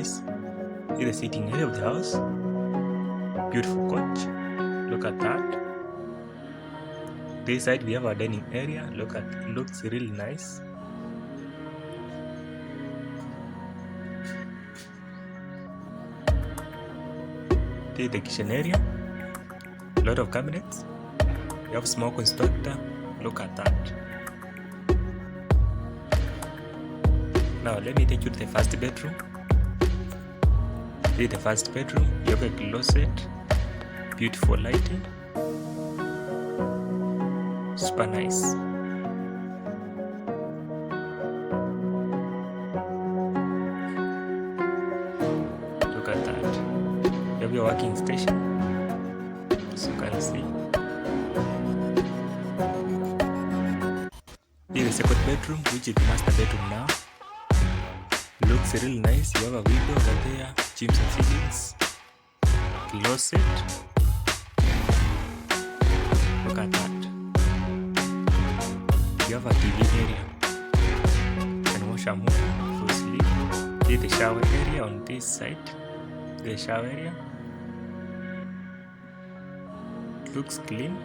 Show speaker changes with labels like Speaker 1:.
Speaker 1: This is the sitting area of the house. Beautiful couch. Look at that. This side we have our dining area. Look at it, looks really nice. This is the kitchen area. A lot of cabinets. We have smoke inspector. Look at that. Now let me take you to the first bedroom. This is the first bedroom. You have a closet. Beautiful lighting. Super nice. Look at that. You have your working station, as you can see. This is the second bedroom, which is the master bedroom now. Looks really nice. You have a window over there, gyms and ceilings, closet. Look at that. You have a TV area. You can watch a movie for sleep. This is the shower area on this side. The shower area looks clean.